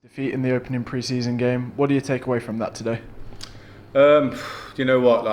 Defeat in the opening pre-season game. What do you take away from that today? You know what?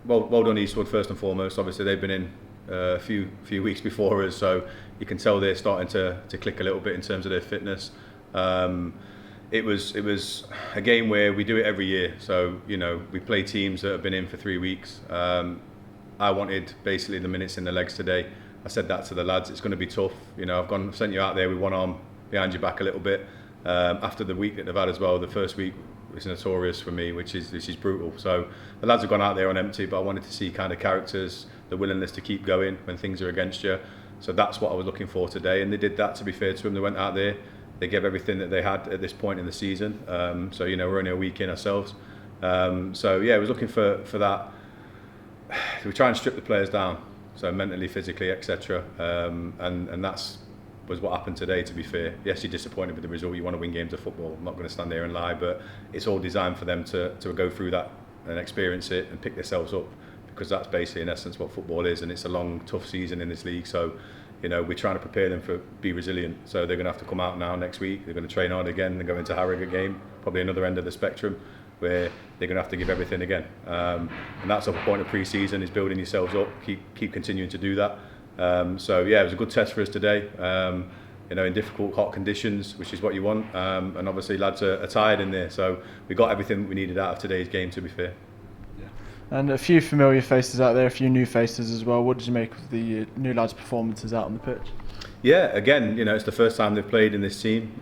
Well done Eastwood first and foremost. Obviously they've been in a few weeks before us, so you can tell they're starting to click a little bit in terms of their fitness. It was a game where we do it every year. So we play teams that have been in for 3 weeks. I wanted basically the minutes in the legs today. I said that to the lads. It's going to be tough. I've sent you out there with one arm behind your back a little bit. After the week that they've had as well, the first week was notorious for me, which is brutal. So the lads have gone out there on empty, but I wanted to see kind of characters, the willingness to keep going when things are against you. So that's what I was looking for today, and they did that. To be fair to them, they went out there, they gave everything that they had at this point in the season. So we're only a week in ourselves. I was looking for that. We try and strip the players down, so mentally, physically, etc. And that's was what happened today, to be fair. Yes, you're disappointed with the result. You want to win games of football. I'm not going to stand there and lie, but it's all designed for them to go through that and experience it and pick themselves up, because that's basically in essence what football is, and it's a long, tough season in this league. So, we're trying to prepare them for be resilient. So they're going to have to come out now next week. They're going to train hard again and go into Harrogate game, probably another end of the spectrum, where they're going to have to give everything again. And that's the point of pre-season, is building yourselves up, keep continuing to do that. It was a good test for us today. In difficult, hot conditions, which is what you want. And obviously, lads are tired in there, so we got everything we needed out of today's game, to be fair. Yeah. And a few familiar faces out there, a few new faces as well. What did you make of the new lads' performances out on the pitch? Yeah, again, it's the first time they've played in this team.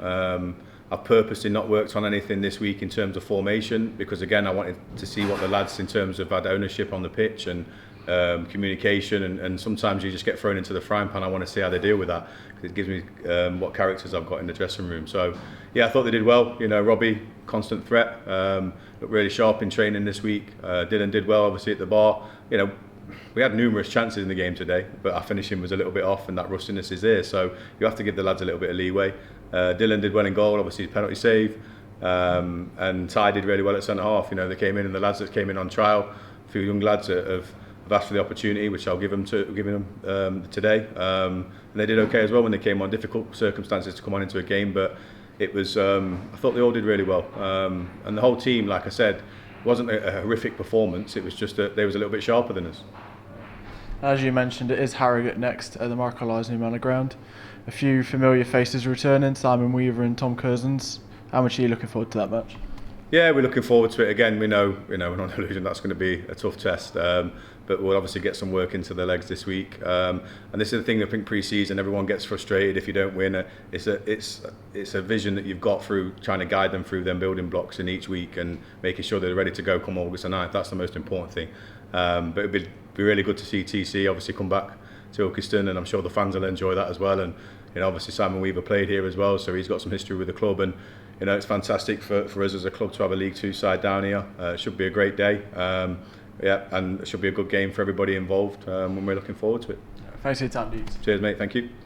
I've purposely not worked on anything this week in terms of formation, because again, I wanted to see what the lads in terms of had ownership on the pitch and communication, and sometimes you just get thrown into the frying pan. I want to see how they deal with that, because it gives me what characters I've got in the dressing room. So I thought they did well. Robbie, constant threat, looked really sharp in training this week. Dylan did well, obviously, at the bar. We had numerous chances in the game today, but our finishing was a little bit off, and that rustiness is there. So you have to give the lads a little bit of leeway. Dylan did well in goal, obviously his penalty save, and Ty did really well at centre half. They came in, and the lads that came in on trial, a few young lads that have asked for the opportunity, which I'll give them today. And they did okay as well when they came on. Difficult circumstances to come on into a game, but it was. I thought they all did really well, and the whole team, like I said, wasn't a horrific performance. It was just that they was a little bit sharper than us. As you mentioned, it is Harrogate next at the Mark Elias New Manor Ground. A few familiar faces returning: Simon Weaver and Tom Curzons. How much are you looking forward to that match? Yeah, we're looking forward to it. Again, we know we're not illusion that's going to be a tough test, but we'll obviously get some work into the legs this week. And this is the thing, I think pre-season everyone gets frustrated if you don't win. It's a vision that you've got through trying to guide them through them building blocks in each week and making sure they're ready to go come August the 9th. That's the most important thing. But it'd be really good to see TC obviously come back to Ilkeston, and I'm sure the fans will enjoy that as well. And obviously Simon Weaver played here as well, so he's got some history with the club, and it's fantastic for us as a club to have a League Two side down here. It should be a great day, and it should be a good game for everybody involved, when we're looking forward to it. Thanks for your time, Deeds. Cheers, mate. Thank you.